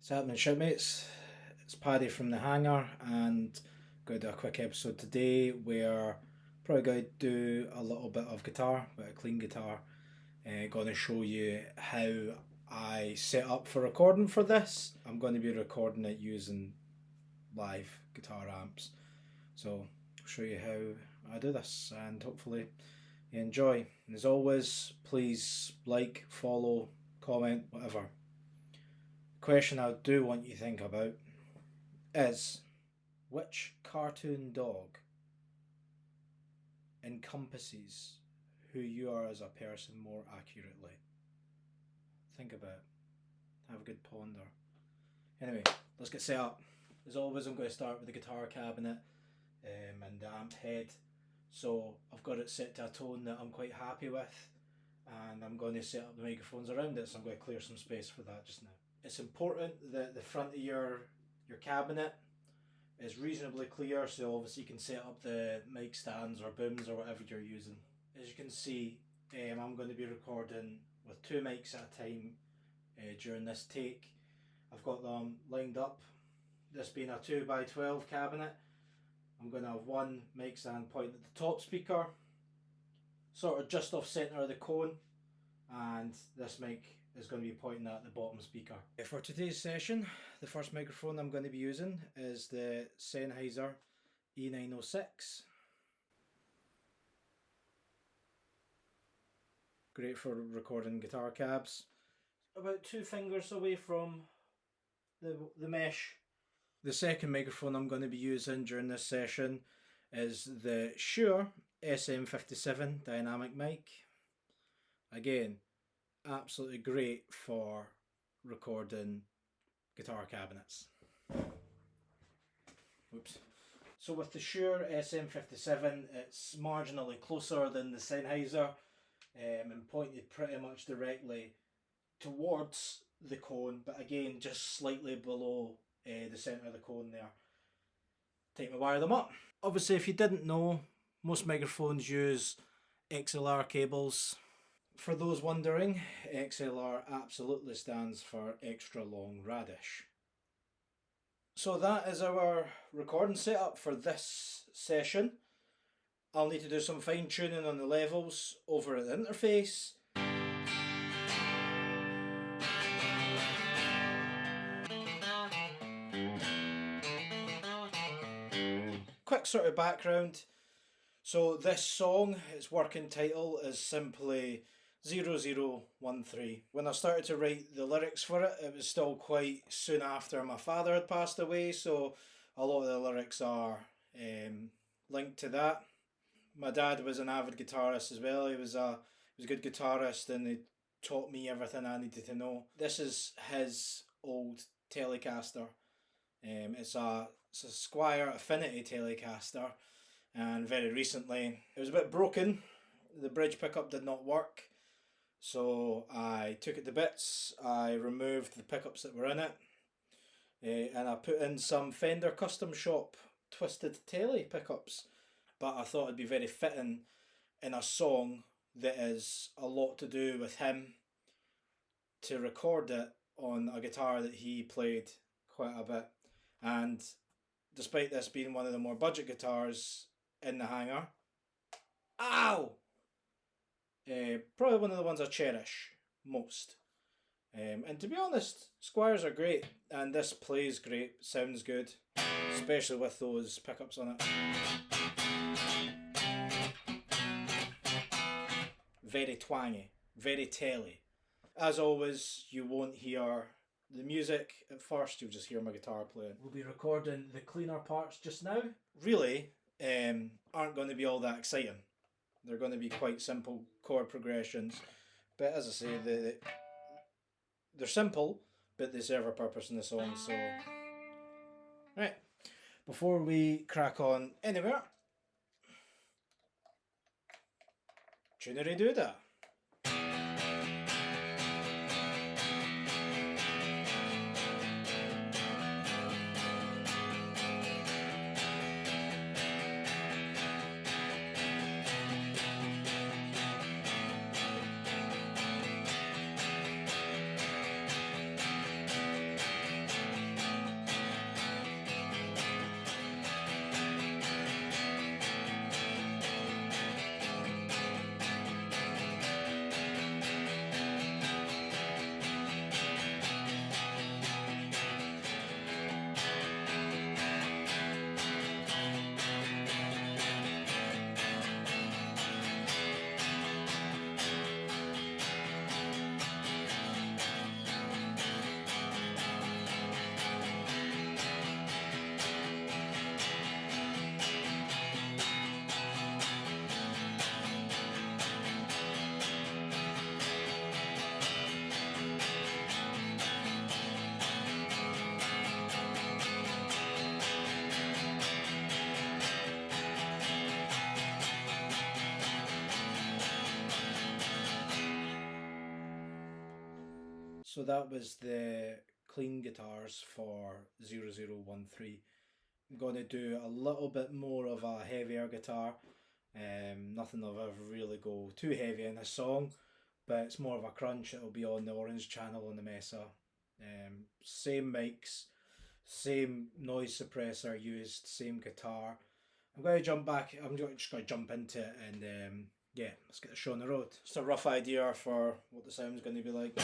What's happening, shipmates? It's Paddy from the Hangar, and going to do a quick episode today where probably going to do a little bit of guitar, a bit of clean guitar. Going to show you how I set up for recording for this. I'm going to be recording it using live guitar amps, so I'll show you how I do this, and hopefully you enjoy. And as always, please like, follow, comment, whatever. Question I do want you to think about is, which cartoon dog encompasses who you are as a person more accurately? Think about it. Have a good ponder. Anyway, let's get set up. As always, I'm going to start with the guitar cabinet and the amp head. So I've got it set to a tone that I'm quite happy with, and I'm going to set up the microphones around it, so I'm going to clear some space for that just now. It's important that the front of your cabinet is reasonably clear, so obviously you can set up the mic stands or booms or whatever you're using. As you can see, I'm going to be recording with two mics at a time during this take. I've got them lined up. This being a 2x12 cabinet, I'm going to have one mic stand pointing at the top speaker, sort of just off centre of the cone, and this mic is going to be pointing at the bottom speaker. For today's session, the first microphone I'm going to be using is the Sennheiser E906. Great for recording guitar cabs. About 2 fingers away from the mesh. The second microphone I'm going to be using during this session is the Shure SM57 dynamic mic. Again, absolutely great for recording guitar cabinets. Oops. So with the Shure SM57, it's marginally closer than the Sennheiser and pointed pretty much directly towards the cone, but again just slightly below the centre of the cone there. Time to wire them up. Obviously, if you didn't know, most microphones use XLR cables. For those wondering, XLR absolutely stands for extra long radish. So that is our recording setup for this session. I'll need to do some fine tuning on the levels over at the interface. Quick sort of background. So this song, its working title is simply 0013. When I started to write the lyrics for it, it was still quite soon after my father had passed away, so a lot of the lyrics are linked to that. My dad was an avid guitarist as well. He was a good guitarist, and he taught me everything I needed to know. This is his old Telecaster. It's a Squire Affinity Telecaster, and very recently it was a bit broken. The bridge pickup did not work, so I took it to bits. I removed the pickups that were in it, and I put in some Fender Custom Shop twisted telly pickups. But I thought it'd be very fitting in a song that is a lot to do with him to record it on a guitar that he played quite a bit. And despite this being one of the more budget guitars in the Hangar, ow! Probably one of the ones I cherish most. And to be honest, Squires are great, and this plays great, sounds good, especially with those pickups on it. Very twangy, very telly. As always, you won't hear the music at first, you'll just hear my guitar playing. We'll be recording the cleaner parts just now. Really, aren't going to be all that exciting. They're going to be quite simple chord progressions. But as I say, they're simple, but they serve a purpose in the song, so... Right, before we crack on anywhere, tunery doodah. So that was the clean guitars for 0013. I'm going to do a little bit more of a heavier guitar. Nothing will ever really go too heavy in this song, but it's more of a crunch. It'll be on the Orange channel on the Mesa. Same mics, same noise suppressor used, same guitar. I'm going to jump back. I'm just going to jump into it and yeah, let's get the show on the road. Just a rough idea for what the sound's going to be like.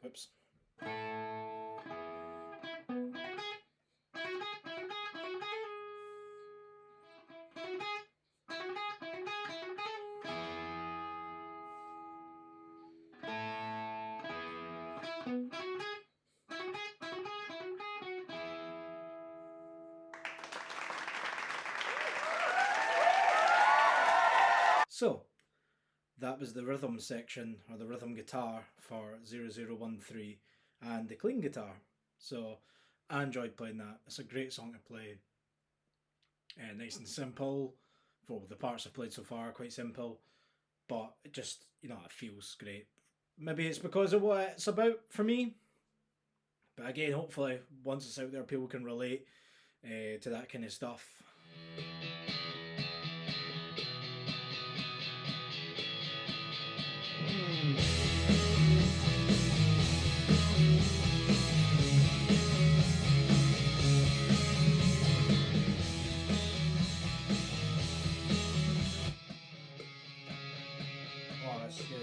Whoops. So, that was the rhythm section, or the rhythm guitar for 0013 and the clean guitar. So, I enjoyed playing that. It's a great song to play. Nice and simple. For the parts I've played so far, quite simple. But it just, it feels great. Maybe it's because of what it's about for me. But again, hopefully, once it's out there, people can relate to that kind of stuff. Oh, that's good.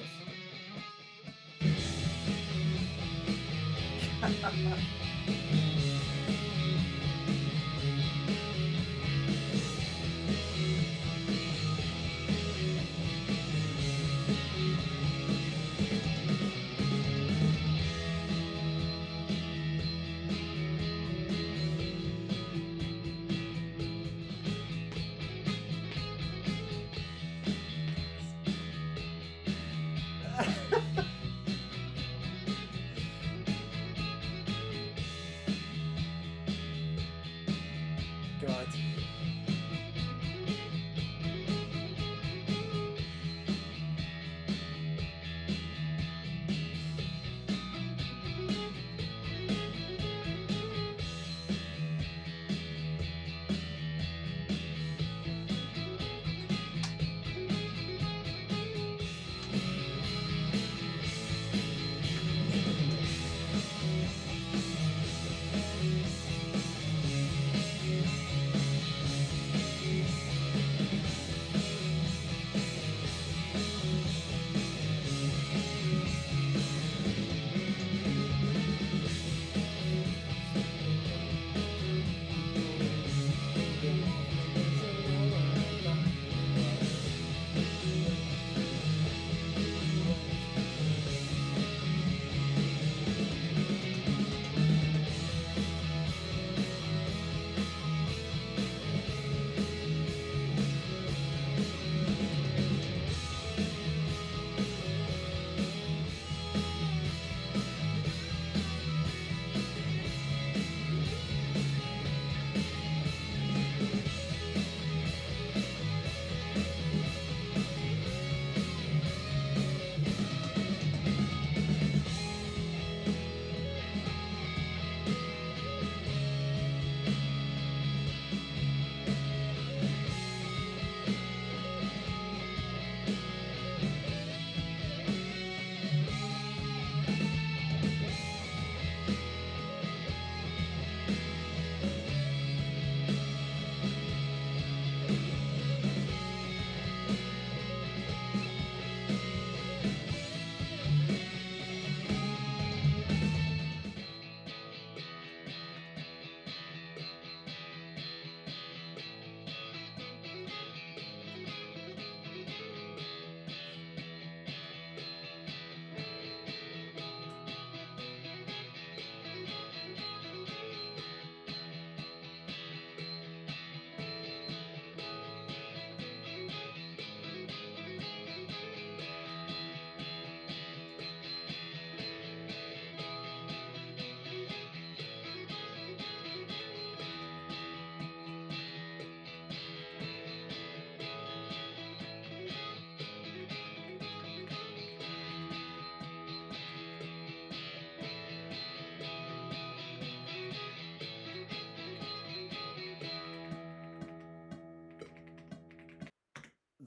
God.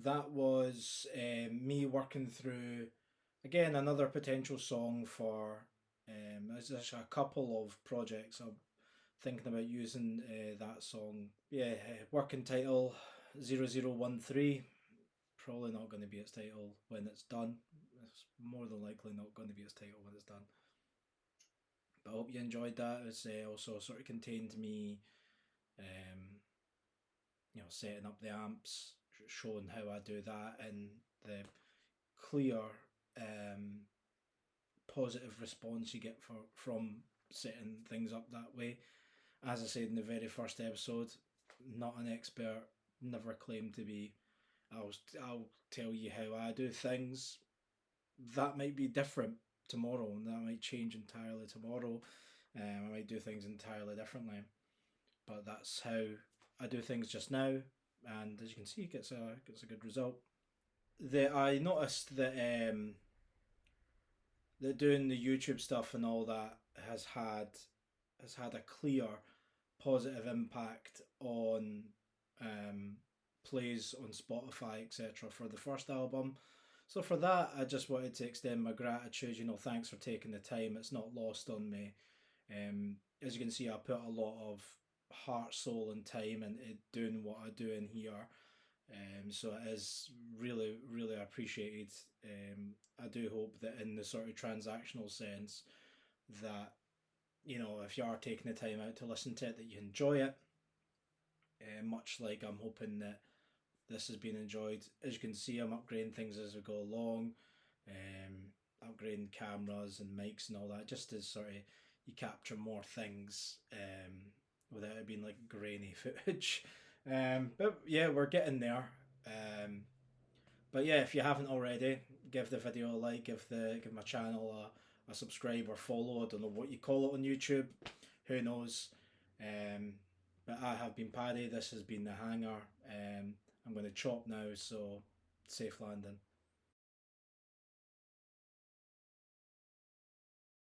that was me working through again another potential song for. There's actually a couple of projects I'm thinking about using that song. Yeah, working title 0013. Probably not going to be its title when it's done. It's more than likely not going to be its title when it's done. But I hope you enjoyed that. It's also sort of contained me, um, setting up the amps, showing how I do that, and the clear, um, positive response you get from setting things up that way. As I said in the very first episode, not an expert, never claimed to be. I'll tell you how I do things. That might be different tomorrow, and that might change entirely tomorrow. I might do things entirely differently, but that's how I do things just now. And as you can see, it gets a good result. I noticed that doing the YouTube stuff and all that has had a clear positive impact on um, plays on Spotify, etc. for the first album. So for that, I just wanted to extend my gratitude. Thanks for taking the time. It's not lost on me. As you can see, I put a lot of heart, soul, and time into doing what I do in here. So it is really, really appreciated. I do hope that in the sort of transactional sense, that if you are taking the time out to listen to it, that you enjoy it. Much like I'm hoping that this has been enjoyed. As you can see, I'm upgrading things as we go along, upgrading cameras and mics and all that, just to sort of you capture more things without it being like grainy footage. But yeah, we're getting there. Um, but yeah, if you haven't already, give the video a like, give my channel a subscribe or follow. I don't know what you call it on YouTube. Who knows? Um, but I have been Paddy. This has been the Hangar. I'm going to chop now, so safe landing.